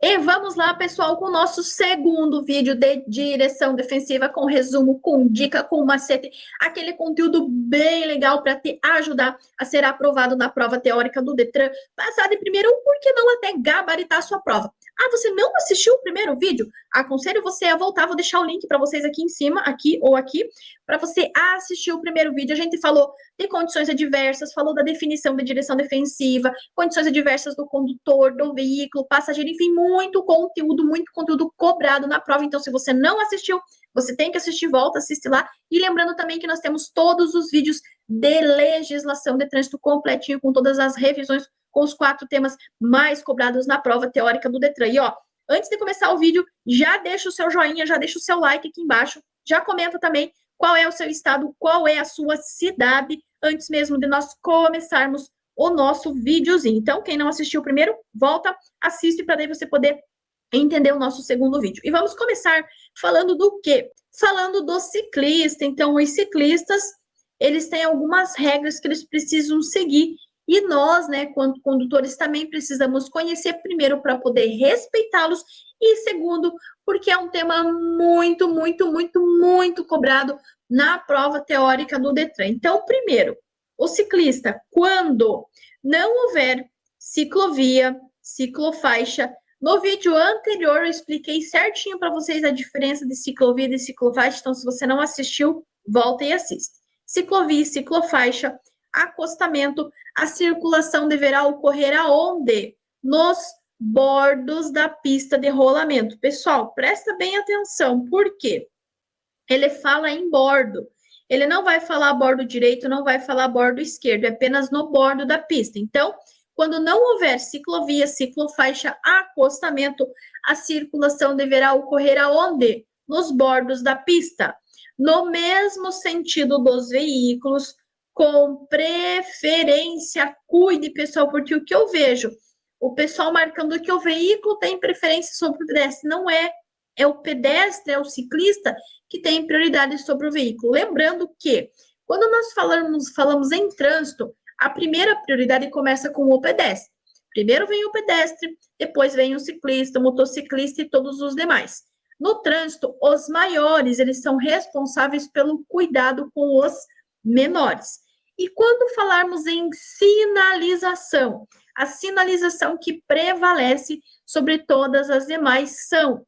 E vamos lá, pessoal, com o nosso segundo vídeo de direção defensiva, com resumo, com dica, com macete, aquele conteúdo bem legal para te ajudar a ser aprovado na prova teórica do Detran, passar de primeiro, ou por que não até gabaritar a sua prova. Ah, você não assistiu o primeiro vídeo? Aconselho você a voltar, vou deixar o link para vocês aqui em cima, aqui ou aqui, para você assistir o primeiro vídeo. A gente falou de condições adversas, falou da definição de direção defensiva, condições adversas do condutor, do veículo, passageiro, enfim, muito conteúdo cobrado na prova. Então, se você não assistiu, você tem que assistir, volta, assiste lá. E lembrando também que nós temos todos os vídeos de legislação de trânsito completinho, com todas as revisões, com os 4 temas mais cobrados na prova teórica do Detran. E, ó, antes de começar o vídeo, já deixa o seu joinha, já deixa o seu like aqui embaixo, já comenta também qual é o seu estado, qual é a sua cidade, antes mesmo de nós começarmos o nosso videozinho. Então, quem não assistiu o primeiro, volta, assiste para daí você poder entender o nosso segundo vídeo. E vamos começar falando do quê? Falando do ciclista. Então, os ciclistas, eles têm algumas regras que eles precisam seguir. E nós, né, quanto condutores, também precisamos conhecer primeiro para poder respeitá-los e segundo, porque é um tema muito cobrado na prova teórica do Detran. Então, primeiro, o ciclista, quando não houver ciclovia, ciclofaixa, no vídeo anterior eu expliquei certinho para vocês a diferença de ciclovia e de ciclofaixa, então se você não assistiu, volta e assista. Ciclovia e ciclofaixa, acostamento, a circulação deverá ocorrer aonde? Nos bordos da pista de rolamento. Pessoal, presta bem atenção, por quê? Ele fala em bordo. Ele não vai falar bordo direito, não vai falar bordo esquerdo, é apenas no bordo da pista. Então, quando não houver ciclovia, ciclofaixa, acostamento, a circulação deverá ocorrer aonde? Nos bordos da pista. No mesmo sentido dos veículos, com preferência, cuide, pessoal, porque o que eu vejo, o pessoal marcando que o veículo tem preferência sobre o pedestre, não é. É o pedestre, é o ciclista que tem prioridade sobre o veículo. Lembrando que, quando nós falamos em trânsito, a primeira prioridade começa com o pedestre. Primeiro vem o pedestre, depois vem o ciclista, o motociclista e todos os demais. No trânsito, os maiores, eles são responsáveis pelo cuidado com os menores. E quando falarmos em sinalização, a sinalização que prevalece sobre todas as demais são,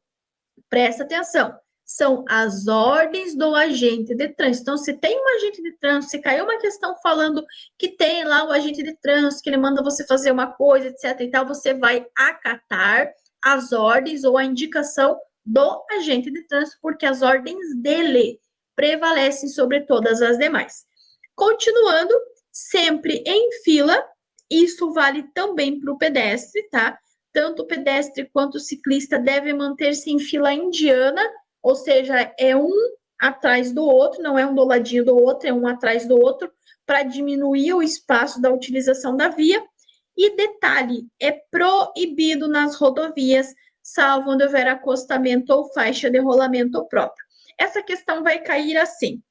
presta atenção, são as ordens do agente de trânsito. Então, se tem um agente de trânsito, se caiu uma questão falando que tem lá o agente de trânsito, que ele manda você fazer uma coisa, etc. e tal, você vai acatar as ordens ou a indicação do agente de trânsito, porque as ordens dele prevalecem sobre todas as demais. Continuando, sempre em fila, isso vale também para o pedestre, tá? Tanto o pedestre quanto o ciclista devem manter-se em fila indiana, ou seja, é um atrás do outro, não é um do ladinho do outro, é um atrás do outro, para diminuir o espaço da utilização da via. E detalhe, é proibido nas rodovias, salvo onde houver acostamento ou faixa de rolamento próprio. Essa questão vai cair assim.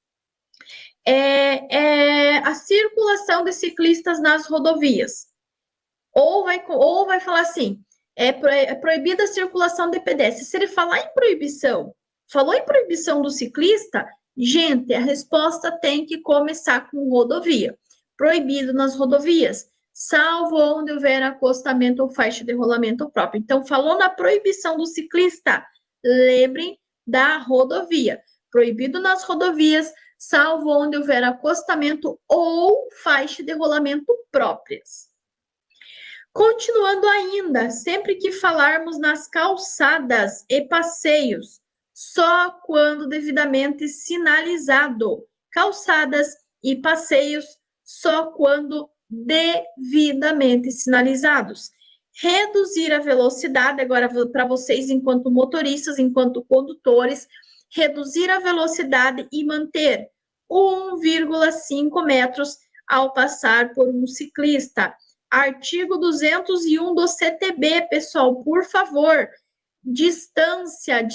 A circulação de ciclistas nas rodovias. Ou vai falar assim, é proibida a circulação de pedestres. Se ele falar em proibição, falou em proibição do ciclista, gente, a resposta tem que começar com rodovia. Proibido nas rodovias, salvo onde houver acostamento ou faixa de rolamento próprio. Então, falou na proibição do ciclista, lembrem da rodovia. Proibido nas rodovias, salvo onde houver acostamento ou faixa de rolamento próprias. Continuando ainda, sempre que falarmos nas calçadas e passeios, só quando devidamente sinalizado. Calçadas e passeios, só quando devidamente sinalizados. Reduzir a velocidade, agora para vocês, enquanto motoristas, enquanto condutores, reduzir a velocidade e manter 1,5 metros ao passar por um ciclista. Artigo 201 do CTB, pessoal, por favor. Distância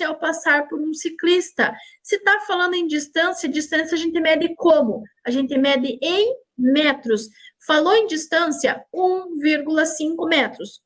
ao passar por um ciclista. Se está falando em distância a gente mede como? A gente mede em metros. Falou em distância, 1,5 metros.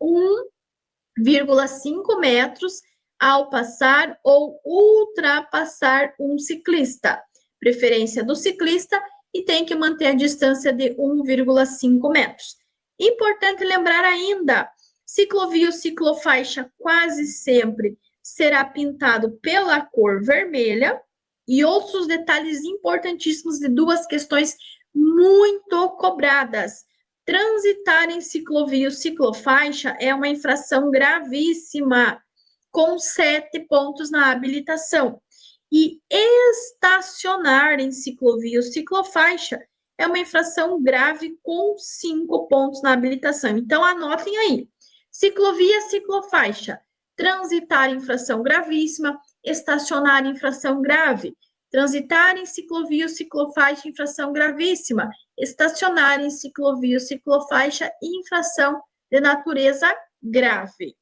1,5 metros ao passar ou ultrapassar um ciclista. Preferência do ciclista e tem que manter a distância de 1,5 metros. Importante lembrar ainda, ciclovia ou ciclofaixa quase sempre será pintado pela cor vermelha e outros detalhes importantíssimos de duas questões muito cobradas. Transitar em ciclovia ou ciclofaixa é uma infração gravíssima, com 7 pontos na habilitação. E estacionar em ciclovia ou ciclofaixa é uma infração grave com 5 pontos na habilitação. Então, anotem aí. Ciclovia, ciclofaixa. Transitar infração gravíssima, estacionar infração grave. Transitar em ciclovia ou ciclofaixa, infração gravíssima. Estacionar em ciclovia ou ciclofaixa, infração de natureza grave.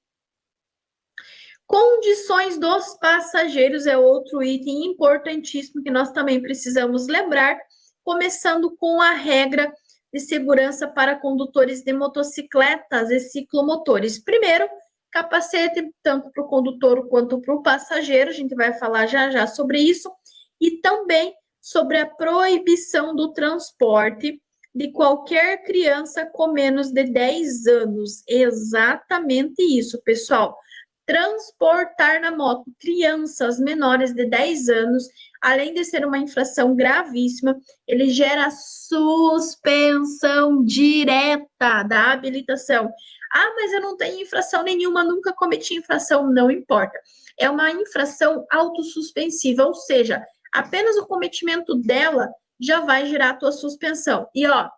Condições dos passageiros é outro item importantíssimo que nós também precisamos lembrar, começando com a regra de segurança para condutores de motocicletas e ciclomotores. Primeiro, capacete, tanto para o condutor quanto para o passageiro, a gente vai falar já sobre isso, e também sobre a proibição do transporte de qualquer criança com menos de 10 anos. Exatamente isso, pessoal. Transportar na moto crianças menores de 10 anos, além de ser uma infração gravíssima, ele gera suspensão direta da habilitação. Ah, mas eu não tenho infração nenhuma, nunca cometi infração, não importa. É uma infração autossuspensiva, ou seja, apenas o cometimento dela já vai gerar a tua suspensão. E ó,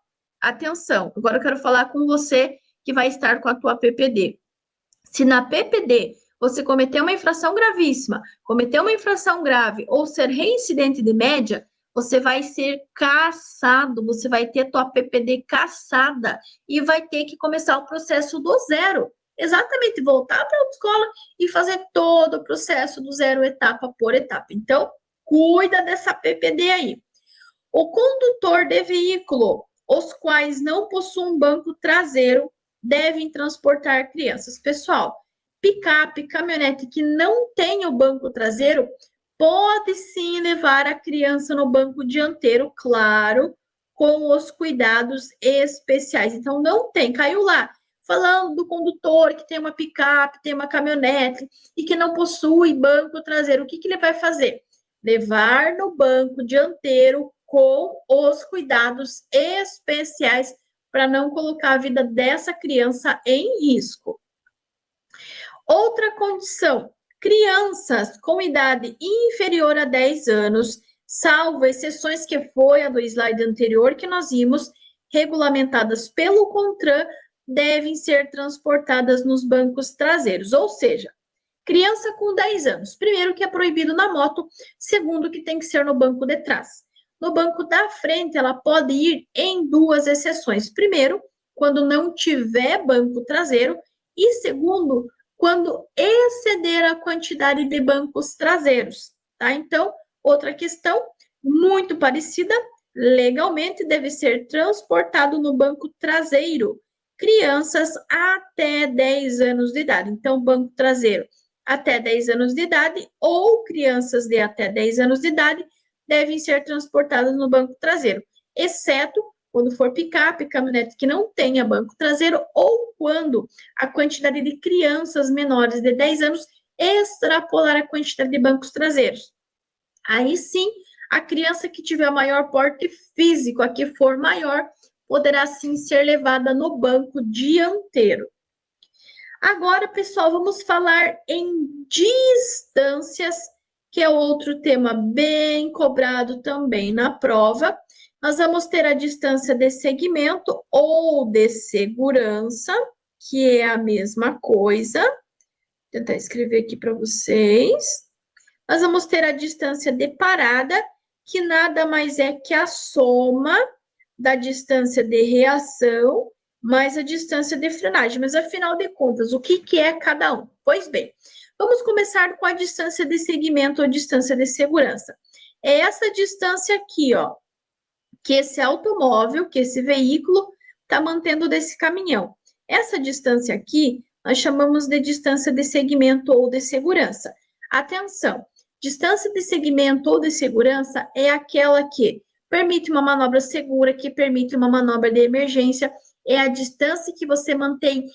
atenção, agora eu quero falar com você que vai estar com a tua PPD. Se na PPD você cometeu uma infração gravíssima, cometeu uma infração grave ou ser reincidente de média, você vai ser cassado, você vai ter tua PPD cassada e vai ter que começar o processo do zero. Exatamente, voltar para a autoescola e fazer todo o processo do zero, etapa por etapa. Então, cuida dessa PPD aí. O condutor de veículo, os quais não possuem banco traseiro, devem transportar crianças. Pessoal, picape, caminhonete que não tem o banco traseiro, pode sim levar a criança no banco dianteiro, claro, com os cuidados especiais. Então, não tem, caiu lá, falando do condutor que tem uma picape, tem uma caminhonete e que não possui banco traseiro, o que ele vai fazer? Levar no banco dianteiro com os cuidados especiais para não colocar a vida dessa criança em risco. Outra condição, crianças com idade inferior a 10 anos, salvo exceções que foi a do slide anterior que nós vimos, regulamentadas pelo CONTRAN, devem ser transportadas nos bancos traseiros, ou seja, criança com 10 anos, primeiro que é proibido na moto, segundo que tem que ser no banco de trás. No banco da frente, ela pode ir em duas exceções. Primeiro, quando não tiver banco traseiro, e segundo, quando exceder a quantidade de bancos traseiros, tá? Então, outra questão muito parecida, legalmente deve ser transportado no banco traseiro crianças até 10 anos de idade. Então, banco traseiro até 10 anos de idade ou crianças de até 10 anos de idade devem ser transportadas no banco traseiro, exceto quando for picape, caminhonete que não tenha banco traseiro ou quando a quantidade de crianças menores de 10 anos extrapolar a quantidade de bancos traseiros. Aí sim, a criança que tiver maior porte físico, a que for maior, poderá sim ser levada no banco dianteiro. Agora, pessoal, vamos falar em distâncias, que é outro tema bem cobrado também na prova. Nós vamos ter a distância de segmento ou de segurança, que é a mesma coisa. Vou tentar escrever aqui para vocês. Nós vamos ter a distância de parada, que nada mais é que a soma da distância de reação mais a distância de frenagem. Mas, afinal de contas, o que é cada um? Pois bem, vamos começar com a distância de segmento ou distância de segurança. É essa distância aqui, ó, que esse automóvel, que esse veículo está mantendo desse caminhão. Essa distância aqui nós chamamos de distância de segmento ou de segurança. Atenção, distância de segmento ou de segurança é aquela que permite uma manobra segura, que permite uma manobra de emergência, é a distância que você mantém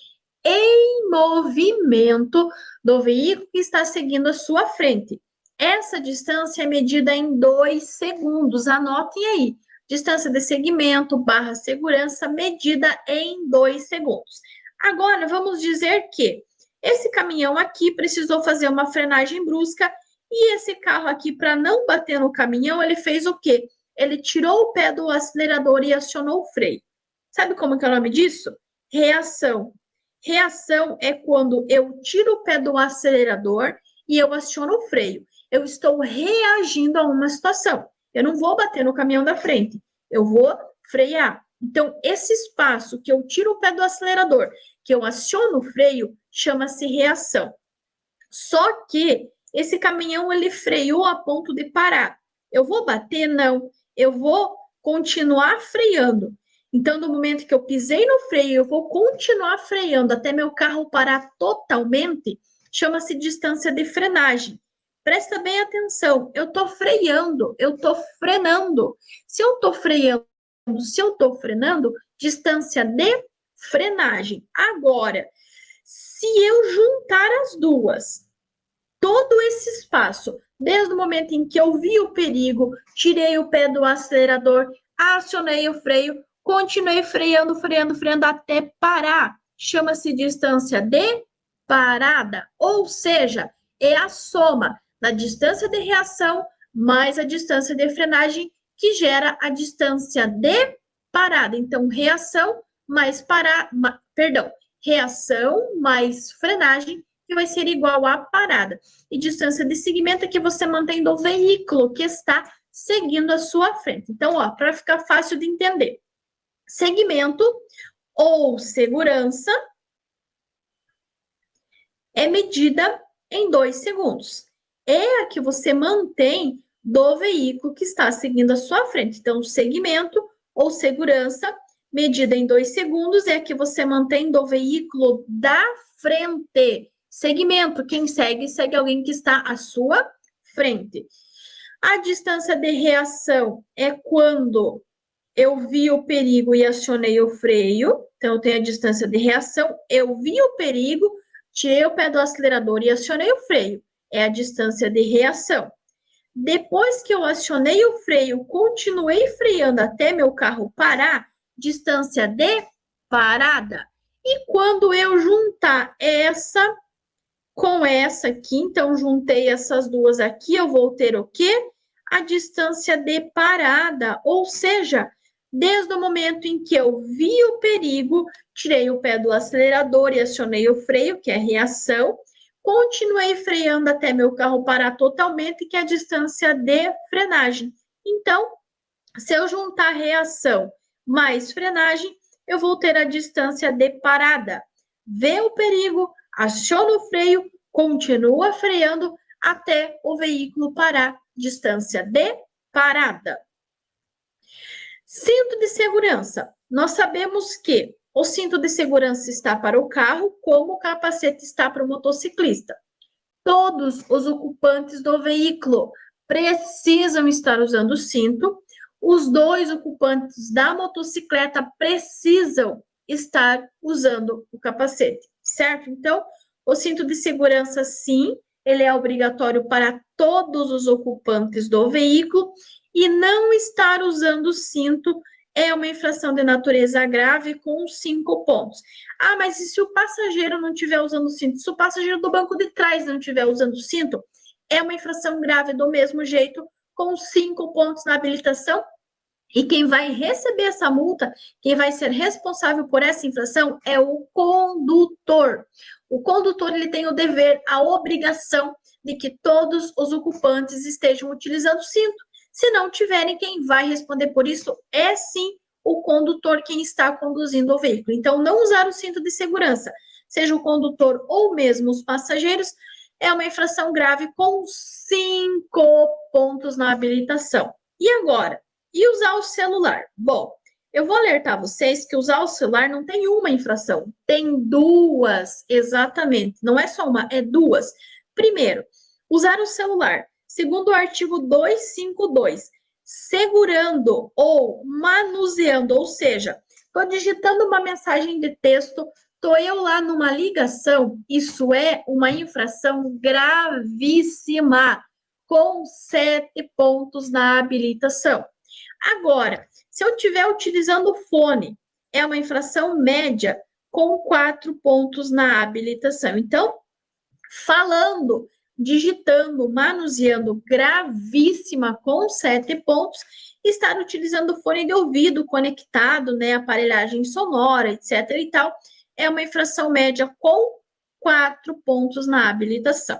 em movimento do veículo que está seguindo a sua frente. Essa distância é medida em 2 segundos, anotem aí. Distância de segmento / segurança medida em 2 segundos. Agora, vamos dizer que esse caminhão aqui precisou fazer uma frenagem brusca e esse carro aqui, para não bater no caminhão, ele fez o quê? Ele tirou o pé do acelerador e acionou o freio. Sabe como que é o nome disso? Reação. Reação é quando eu tiro o pé do acelerador e eu aciono o freio. Eu estou reagindo a uma situação. Eu não vou bater no caminhão da frente, eu vou frear. Então, esse espaço que eu tiro o pé do acelerador, que eu aciono o freio, chama-se reação. Só que esse caminhão, ele freou a ponto de parar. Eu vou bater? Não. Eu vou continuar freando. Então, no momento que eu pisei no freio, eu vou continuar freando até meu carro parar totalmente, chama-se distância de frenagem. Presta bem atenção, eu estou freando, eu estou frenando. Se eu estou freando, se eu estou frenando, distância de frenagem. Agora, se eu juntar as duas, todo esse espaço, desde o momento em que eu vi o perigo, tirei o pé do acelerador, acionei o freio, continuei freando, freando, freando até parar. Chama-se distância de parada, ou seja, é a soma da distância de reação mais a distância de frenagem que gera a distância de parada. Então, reação mais reação mais frenagem, que vai ser igual a parada. E distância de segmento é que você mantém do veículo que está seguindo a sua frente. Então, ó, para ficar fácil de entender, segmento ou segurança é medida em 2 segundos. É a que você mantém do veículo que está seguindo a sua frente. Então, segmento ou segurança, medida em 2 segundos, é a que você mantém do veículo da frente. Segmento, quem segue, segue alguém que está à sua frente. A distância de reação é quando eu vi o perigo e acionei o freio. Então, eu tenho a distância de reação, eu vi o perigo, tirei o pé do acelerador e acionei o freio. É a distância de reação. Depois que eu acionei o freio, continuei freando até meu carro parar, distância de parada. E quando eu juntar essa com essa aqui, então juntei essas duas aqui, eu vou ter o quê? A distância de parada, ou seja, desde o momento em que eu vi o perigo, tirei o pé do acelerador e acionei o freio, que é reação, continuei freando até meu carro parar totalmente, que é a distância de frenagem. Então, se eu juntar reação mais frenagem, eu vou ter a distância de parada. Vê o perigo, aciona o freio, continua freando até o veículo parar. Distância de parada. Cinto de segurança. Nós sabemos que o cinto de segurança está para o carro, como o capacete está para o motociclista. Todos os ocupantes do veículo precisam estar usando o cinto. Os 2 ocupantes da motocicleta precisam estar usando o capacete, certo? Então, o cinto de segurança, sim, ele é obrigatório para todos os ocupantes do veículo e não estar usando o cinto é uma infração de natureza grave com 5 pontos. Ah, mas e se o passageiro não estiver usando o cinto? Se o passageiro do banco de trás não estiver usando o cinto, é uma infração grave do mesmo jeito, com 5 pontos na habilitação. E quem vai receber essa multa, quem vai ser responsável por essa infração é o condutor. O condutor, ele tem o dever, a obrigação de que todos os ocupantes estejam utilizando o cinto. Se não tiverem, quem vai responder por isso é sim o condutor, quem está conduzindo o veículo. Então, não usar o cinto de segurança, seja o condutor ou mesmo os passageiros, é uma infração grave com 5 pontos na habilitação. E agora? E usar o celular? Bom, Eu vou alertar vocês que usar o celular não tem uma infração, tem duas, exatamente. Não é só uma, é duas. Primeiro, usar o celular, segundo o artigo 252, segurando ou manuseando, ou seja, estou digitando uma mensagem de texto, estou eu lá numa ligação, isso é uma infração gravíssima, com 7 pontos na habilitação. Agora, se eu estiver utilizando o fone, é uma infração média com 4 pontos na habilitação. Então, falando, digitando, manuseando, gravíssima com 7 pontos, estar utilizando fone de ouvido conectado, né, aparelhagem sonora, etc. e tal, é uma infração média com 4 pontos na habilitação.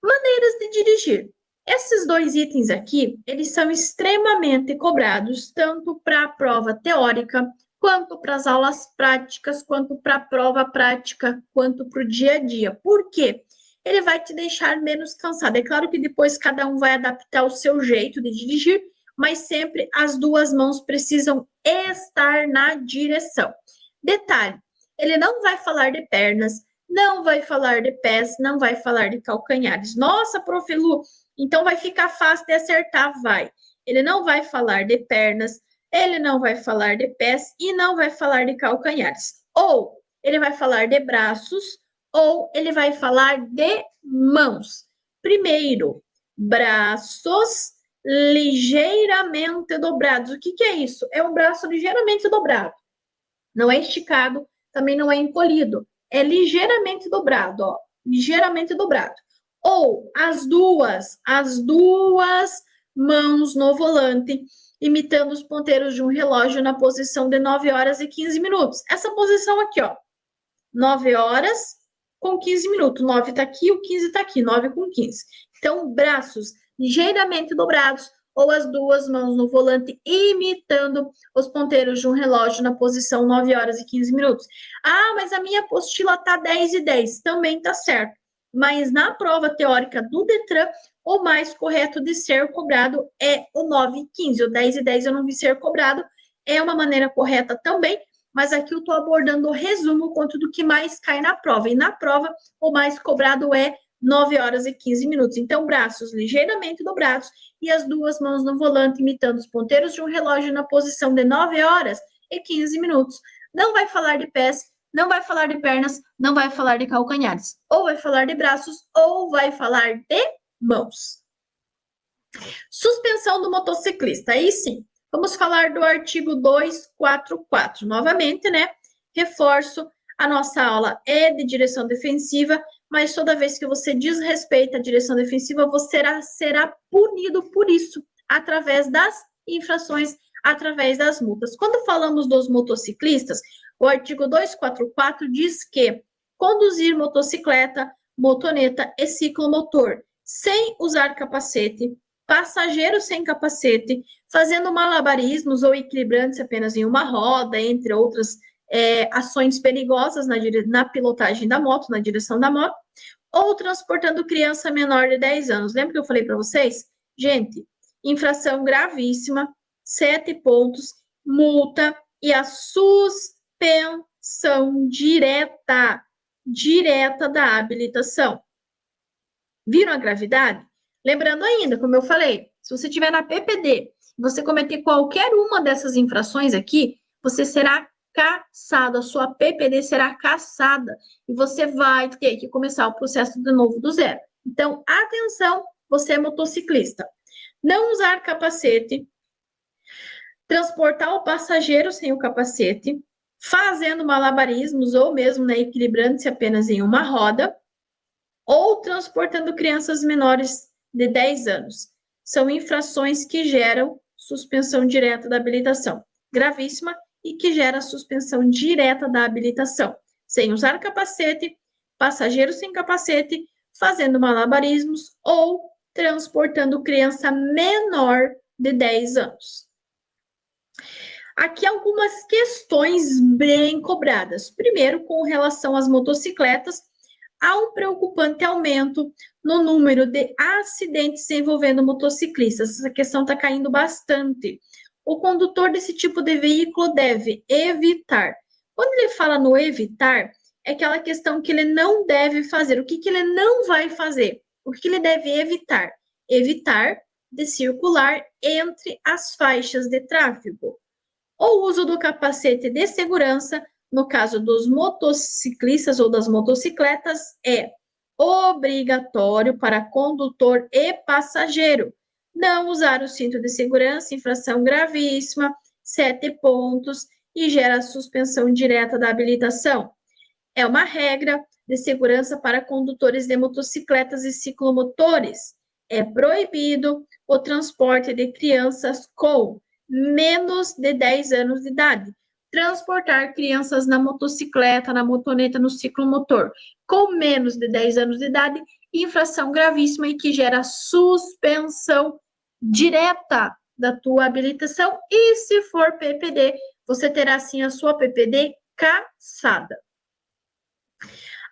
Maneiras de dirigir. Esses dois itens aqui, eles são extremamente cobrados, tanto para a prova teórica, quanto para as aulas práticas, quanto para a prova prática, quanto para o dia a dia. Por quê? Ele vai te deixar menos cansado. É claro que depois cada um vai adaptar o seu jeito de dirigir, mas sempre as duas mãos precisam estar na direção. Detalhe, ele não vai falar de pernas, não vai falar de pés, não vai falar de calcanhares. Nossa, prof. Lu, então vai ficar fácil de acertar, vai. Ele não vai falar de pernas, ele não vai falar de pés e não vai falar de calcanhares. Ou ele vai falar de braços, ou ele vai falar de mãos. Primeiro, braços ligeiramente dobrados. O que é isso? É um braço ligeiramente dobrado. Não é esticado, também não é encolhido. É ligeiramente dobrado, ó. Ligeiramente dobrado. Ou as duas mãos no volante, imitando os ponteiros de um relógio na posição de 9 horas e 15 minutos. Essa posição aqui, ó. 9 horas com 15 minutos. 9 tá aqui, o 15 tá aqui. 9 com 15. Então, braços ligeiramente dobrados, ou as duas mãos no volante, imitando os ponteiros de um relógio na posição 9 horas e 15 minutos. Ah, mas a minha apostila tá 10 e 10. Também tá certo. Mas na prova teórica do Detran, o mais correto de ser cobrado é o 9 e 15. O 10 e 10 eu não vi ser cobrado. É uma maneira correta também, mas aqui eu estou abordando o resumo quanto do que mais cai na prova. E na prova, o mais cobrado é 9 horas e 15 minutos. Então, braços ligeiramente dobrados e as duas mãos no volante, imitando os ponteiros de um relógio na posição de 9 horas e 15 minutos. Não vai falar de pés, não vai falar de pernas, não vai falar de calcanhares. Ou vai falar de braços, ou vai falar de mãos. Suspensão do motociclista. Aí sim, vamos falar do artigo 244. Novamente, né? Reforço, a nossa aula é de direção defensiva, mas toda vez que você desrespeita a direção defensiva, você será punido por isso, através das infrações, através das multas. Quando falamos dos motociclistas, o artigo 244 diz que conduzir motocicleta, motoneta e ciclomotor sem usar capacete, passageiro sem capacete, fazendo malabarismos ou equilibrantes apenas em uma roda, entre outras ações perigosas na pilotagem da moto, na direção da moto, ou transportando criança menor de 10 anos. Lembra que eu falei para vocês? Gente, infração gravíssima, 7 pontos, multa e a suspensão direta da habilitação. Viram a gravidade? Lembrando ainda, como eu falei, se você estiver na PPD, você cometer qualquer uma dessas infrações aqui, você será caçado, a sua PPD será caçada e você vai ter que começar o processo de novo do zero. Então, atenção, você é motociclista. Não usar capacete, transportar o passageiro sem o capacete, fazendo malabarismos ou mesmo equilibrando-se apenas em uma roda, ou transportando crianças menores de 10 anos. São infrações que geram suspensão direta da habilitação. Gravíssima e que gera suspensão direta da habilitação. Sem usar capacete, passageiro sem capacete, fazendo malabarismos ou transportando criança menor de 10 anos. Aqui algumas questões bem cobradas. Primeiro, com relação às motocicletas, há um preocupante aumento no número de acidentes envolvendo motociclistas. Essa questão está caindo bastante. o condutor desse tipo de veículo deve evitar. Quando ele fala no evitar, é aquela questão que ele não deve fazer. O que ele não vai fazer? O que ele deve evitar? Evitar de circular entre as faixas de tráfego. O uso do capacete de segurança, no caso dos motociclistas ou das motocicletas, é obrigatório para condutor e passageiro. Não usar o cinto de segurança, infração gravíssima, 7 pontos e gera suspensão direta da habilitação. É uma regra de segurança para condutores de motocicletas e ciclomotores. É proibido o transporte de crianças com menos de 10 anos de idade. Transportar crianças na motocicleta, na motoneta, no ciclomotor com menos de 10 anos de idade, infração gravíssima e que gera suspensão direta da tua habilitação. E se for PPD, você terá sim a sua PPD cassada.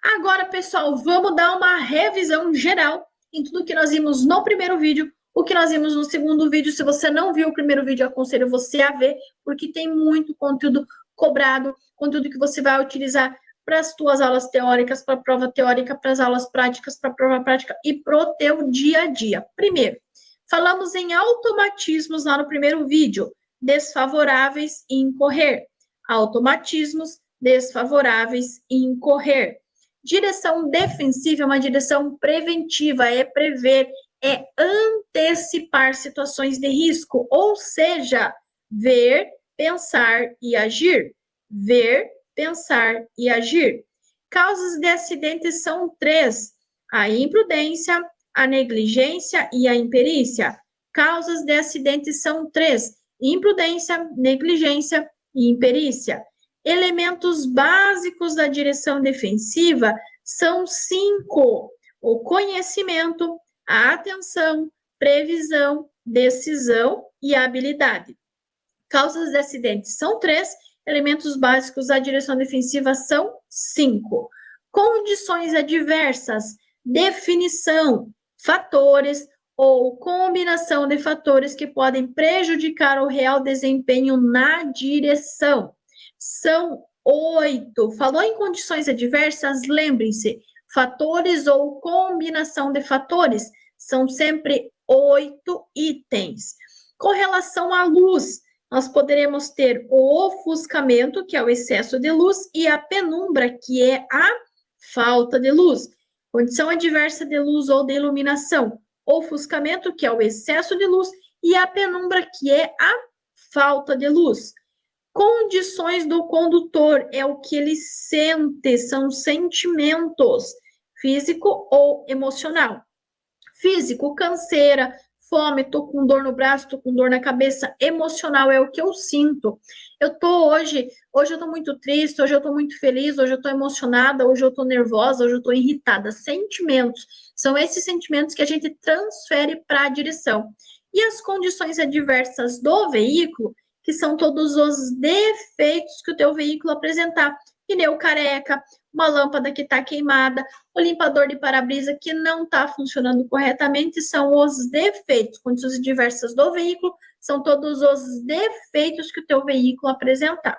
Agora, pessoal, vamos dar uma revisão geral em tudo que nós vimos no primeiro vídeo, o que nós vimos no segundo vídeo. Se você não viu o primeiro vídeo, aconselho você a ver, porque tem muito conteúdo cobrado, conteúdo que você vai utilizar para as tuas aulas teóricas, para a prova teórica, para as aulas práticas, para a prova prática e para o teu dia a dia. Primeiro, falamos em automatismos lá no primeiro vídeo, desfavoráveis em correr. Automatismos desfavoráveis em correr. Direção defensiva é uma direção preventiva, é prever, é antecipar situações de risco, ou seja, ver, pensar e agir. Ver, pensar e agir. Causas de acidentes são 3: a imprudência, a negligência e a imperícia. Causas de acidentes são 3: imprudência, negligência e imperícia. Elementos básicos da direção defensiva são 5: o conhecimento, a atenção, previsão, decisão e a habilidade. Causas de acidentes são 3, elementos básicos da direção defensiva são 5. Condições adversas, definição, fatores ou combinação de fatores que podem prejudicar o real desempenho na direção. São 8. Falou em condições adversas, lembrem-se, fatores ou combinação de fatores são sempre 8 itens. Com relação à luz, nós poderemos ter o ofuscamento, que é o excesso de luz, e a penumbra, que é a falta de luz. Condição adversa de luz ou de iluminação, ofuscamento, que é o excesso de luz, e a penumbra, que é a falta de luz. Condições do condutor é o que ele sente, são sentimentos, físico ou emocional. Físico, canseira, fome, tô com dor no braço, tô com dor na cabeça. Emocional é o que eu sinto. Eu tô hoje eu tô muito triste, hoje eu tô muito feliz, hoje eu tô emocionada, hoje eu tô nervosa, hoje eu tô irritada. Sentimentos, são esses sentimentos que a gente transfere para a direção. E as condições adversas do veículo, que são todos os defeitos que o teu veículo apresentar. Pneu careca, uma lâmpada que está queimada, o limpador de para-brisa que não está funcionando corretamente, são os defeitos. Condições adversas do veículo são todos os defeitos que o teu veículo apresentar.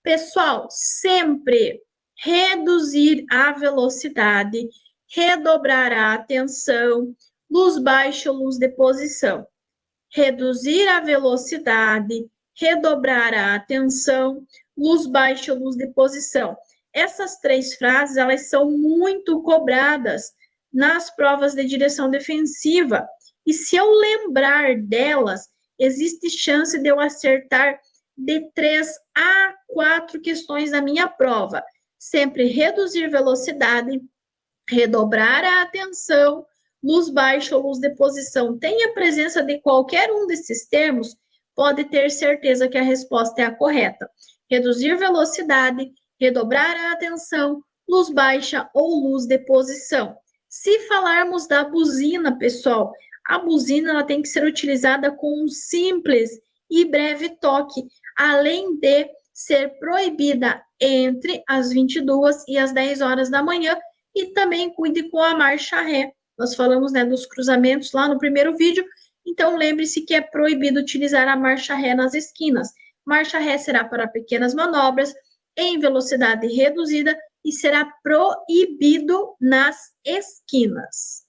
Pessoal, sempre reduzir a velocidade, redobrar a atenção, luz baixa, luz de posição. Reduzir a velocidade, redobrar a atenção, luz baixa, luz de posição. Essas 3 frases, elas são muito cobradas nas provas de direção defensiva. E se eu lembrar delas, existe chance de eu acertar de 3 a 4 questões na minha prova. Sempre reduzir velocidade, redobrar a atenção, luz baixa ou luz de posição. Tem a presença de qualquer um desses termos, pode ter certeza que a resposta é a correta. Reduzir velocidade, redobrar a atenção, luz baixa ou luz de posição. Se falarmos da buzina, pessoal, a buzina ela tem que ser utilizada com um simples e breve toque, além de ser proibida entre as 22 e as 10 horas da manhã, e também cuide com a marcha ré. Nós falamos, né, dos cruzamentos lá no primeiro vídeo, Então, lembre-se que é proibido utilizar a marcha ré nas esquinas. Marcha ré será para pequenas manobras em velocidade reduzida e será proibido nas esquinas.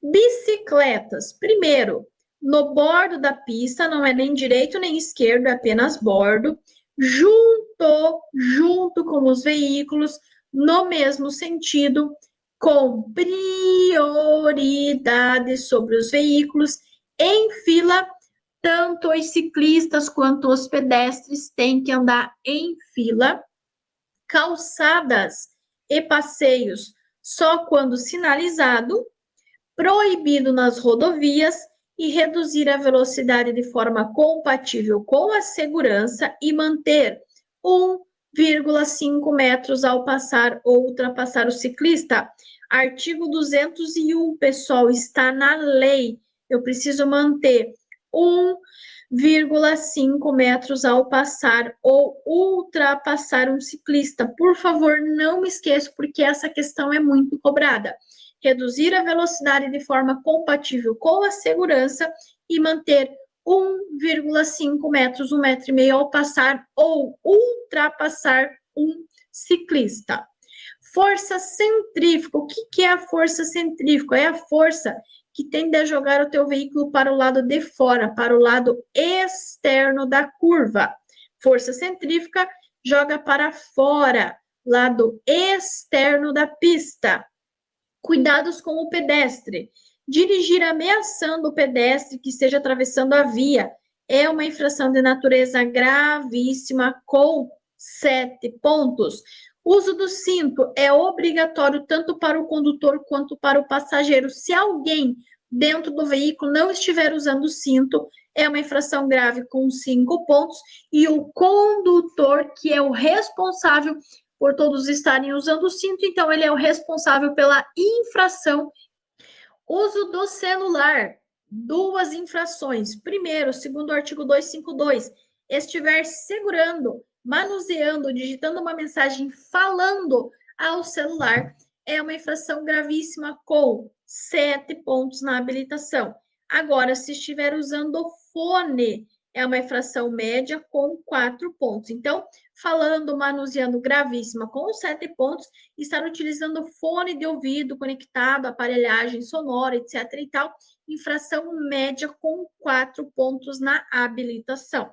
Bicicletas. Primeiro, no bordo da pista, não é nem direito nem esquerdo, é apenas bordo, junto com os veículos, no mesmo sentido, com prioridade sobre os veículos, em fila, tanto os ciclistas quanto os pedestres têm que andar em fila, calçadas e passeios só quando sinalizado, proibido nas rodovias e reduzir a velocidade de forma compatível com a segurança e manter 1,5 metros ao passar ou ultrapassar o ciclista. Artigo 201, pessoal, está na lei. Eu preciso manter 1,5 metros ao passar ou ultrapassar um ciclista. Por favor, não me esqueça, porque essa questão é muito cobrada. Reduzir a velocidade de forma compatível com a segurança e manter 1,5 metros, 1,5 metros ao passar ou ultrapassar um ciclista. Força centrífuga. O que é a força centrífuga? É a força que tende a jogar o teu veículo para o lado de fora, para o lado externo da curva. Força centrífuga joga para fora, lado externo da pista. Cuidados com o pedestre. Dirigir ameaçando o pedestre que esteja atravessando a via é uma infração de natureza gravíssima com 7 pontos. Uso do cinto é obrigatório tanto para o condutor quanto para o passageiro. Se alguém dentro do veículo não estiver usando o cinto, é uma infração grave com 5 pontos. E o condutor, que é o responsável por todos estarem usando o cinto, então ele é o responsável pela infração. Uso do celular, 2 infrações. Primeiro, segundo o artigo 252, estiver segurando, manuseando, digitando uma mensagem, falando ao celular, é uma infração gravíssima com 7 pontos na habilitação. Agora, se estiver usando o fone, é uma infração média com 4 pontos. Então, falando, manuseando, gravíssima com 7 pontos, estar utilizando fone de ouvido conectado, aparelhagem sonora, etc. e tal, infração média com 4 pontos na habilitação.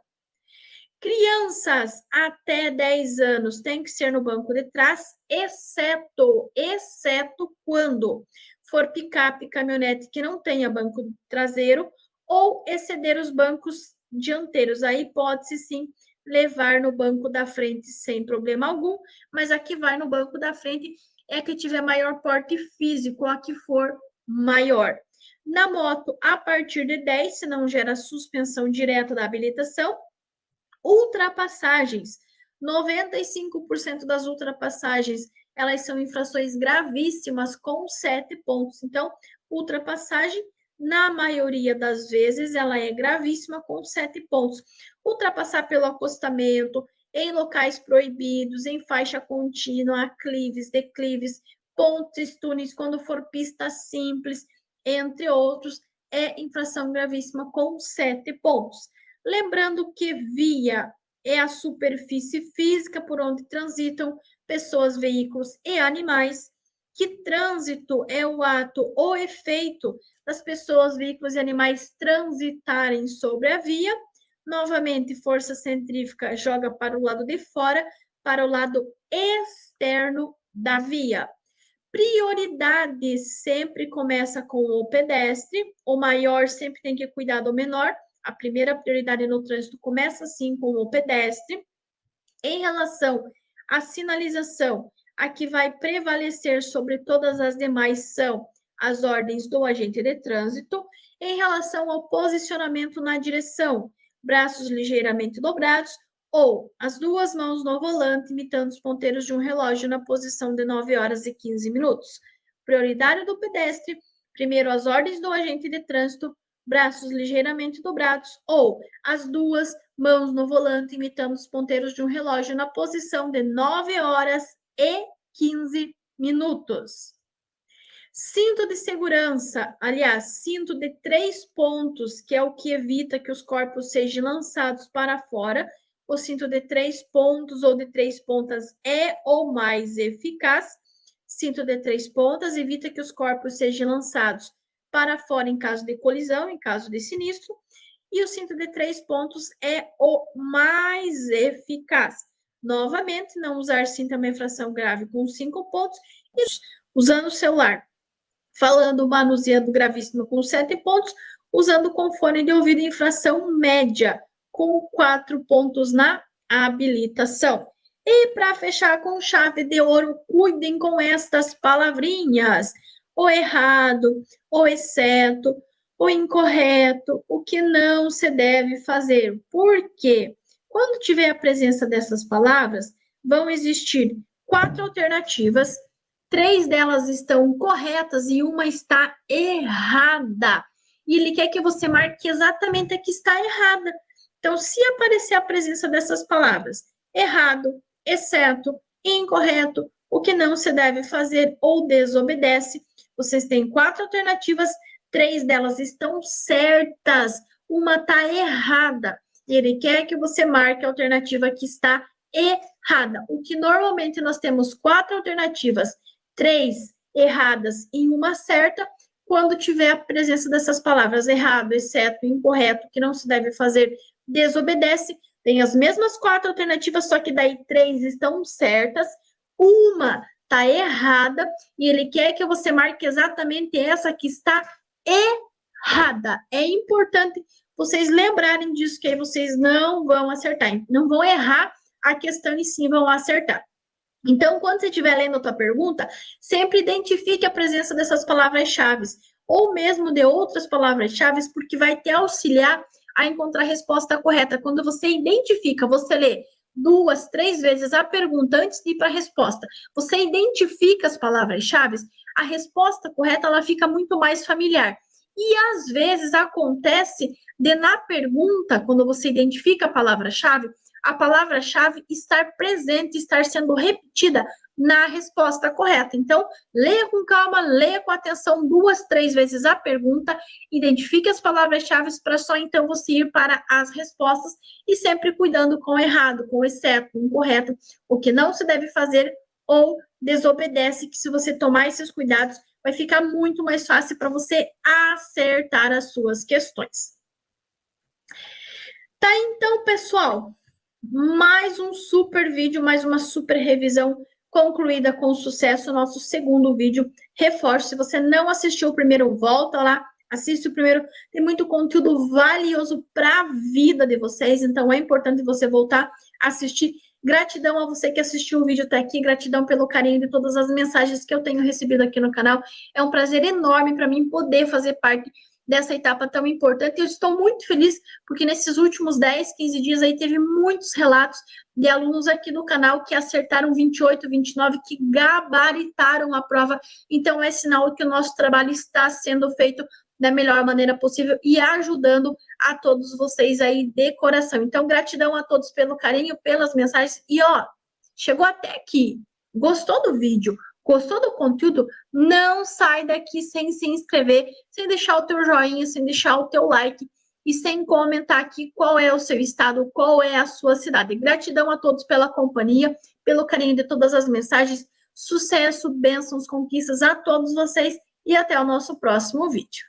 Crianças até 10 anos têm que ser no banco de trás, exceto quando for picape, caminhonete que não tenha banco traseiro ou exceder os bancos dianteiros. Aí pode-se sim levar no banco da frente sem problema algum, mas a que vai no banco da frente é a que tiver maior porte físico, a que for maior. Na moto, a partir de 10, se não gera suspensão direta da habilitação. Ultrapassagens, 95% das ultrapassagens, elas são infrações gravíssimas com 7 pontos. Então, ultrapassagem, na maioria das vezes, ela é gravíssima com 7 pontos. Ultrapassar pelo acostamento, em locais proibidos, em faixa contínua, aclives, declives, pontes, túneis, quando for pista simples, entre outros, é infração gravíssima com 7 pontos. Lembrando que via é a superfície física por onde transitam pessoas, veículos e animais, que trânsito é o ato ou efeito das pessoas, veículos e animais transitarem sobre a via. Novamente, força centrífuga joga para o lado de fora, para o lado externo da via. Prioridade sempre começa com o pedestre, o maior sempre tem que cuidar do menor. A primeira prioridade no trânsito começa, sim, com o pedestre. Em relação à sinalização, a que vai prevalecer sobre todas as demais são as ordens do agente de trânsito. Em relação ao posicionamento na direção, braços ligeiramente dobrados ou as 2 mãos no volante, imitando os ponteiros de um relógio na posição de 9 horas e 15 minutos. Prioridade do pedestre, primeiro as ordens do agente de trânsito, braços ligeiramente dobrados, ou as 2 mãos no volante, imitando os ponteiros de um relógio na posição de 9 horas e 15 minutos. Cinto de segurança, aliás, cinto de 3 pontos, que é o que evita que os corpos sejam lançados para fora. O cinto de 3 pontos ou de 3 pontas é o mais eficaz. Cinto de 3 pontas evita que os corpos sejam lançados para fora em caso de colisão, em caso de sinistro. E o cinto de 3 pontos é o mais eficaz. Novamente, não usar cinto a infração grave com 5 pontos e usando o celular falando manuseando gravíssimo com 7 pontos, usando com fone de ouvido infração média, com 4 pontos na habilitação. E para fechar com chave de ouro, cuidem com estas palavrinhas: o errado, o exceto, o incorreto, o que não se deve fazer. Por quê? Quando tiver a presença dessas palavras, vão existir 4 alternativas. 3 delas estão corretas e uma está errada. E ele quer que você marque exatamente a que está errada. Então, se aparecer a presença dessas palavras, errado, exceto, incorreto, o que não se deve fazer ou desobedece, vocês têm 4 alternativas, 3 delas estão certas, uma está errada. E ele quer que você marque a alternativa que está errada. O que normalmente nós temos 4 alternativas, 3 erradas e uma certa, quando tiver a presença dessas palavras errado, exceto, incorreto, que não se deve fazer, desobedece, tem as mesmas 4 alternativas, só que daí 3 estão certas, uma está errada, e ele quer que você marque exatamente essa que está errada. É importante vocês lembrarem disso, que aí vocês não vão acertar, não vão errar a questão e sim vão acertar. Então, quando você estiver lendo a tua pergunta, sempre identifique a presença dessas palavras-chave, ou mesmo de outras palavras-chave, porque vai te auxiliar a encontrar a resposta correta. Quando você identifica, você lê 2, 3 vezes a pergunta antes de ir para a resposta, você identifica as palavras-chave, a resposta correta ela fica muito mais familiar. E às vezes acontece de na pergunta, quando você identifica a palavra-chave estar presente, estar sendo repetida na resposta correta. Então, leia com calma, leia com atenção 2, 3 vezes a pergunta, identifique as palavras-chave para só então você ir para as respostas e sempre cuidando com o errado, com o exceto, com o incorreto, o que não se deve fazer ou desobedece, que se você tomar esses cuidados, vai ficar muito mais fácil para você acertar as suas questões. Tá, então, pessoal, mais um super vídeo, mais uma super revisão concluída com sucesso, nosso segundo vídeo. Reforço, se você não assistiu o primeiro, volta lá, assiste o primeiro, tem muito conteúdo valioso para a vida de vocês, então é importante você voltar a assistir. Gratidão a você que assistiu o vídeo até aqui, gratidão pelo carinho de todas as mensagens que eu tenho recebido aqui no canal. É um prazer enorme para mim poder fazer parte dessa etapa tão importante. Eu estou muito feliz, porque nesses últimos 10, 15 dias aí teve muitos relatos de alunos aqui no canal que acertaram 28, 29, que gabaritaram a prova. Então, é sinal que o nosso trabalho está sendo feito da melhor maneira possível e ajudando a todos vocês aí de coração. Então, gratidão a todos pelo carinho, pelas mensagens. E, ó, chegou até aqui, gostou do vídeo? Gostou do conteúdo? Não sai daqui sem se inscrever, sem deixar o teu joinha, sem deixar o teu like e sem comentar aqui qual é o seu estado, qual é a sua cidade. Gratidão a todos pela companhia, pelo carinho de todas as mensagens. Sucesso, bênçãos, conquistas a todos vocês e até o nosso próximo vídeo.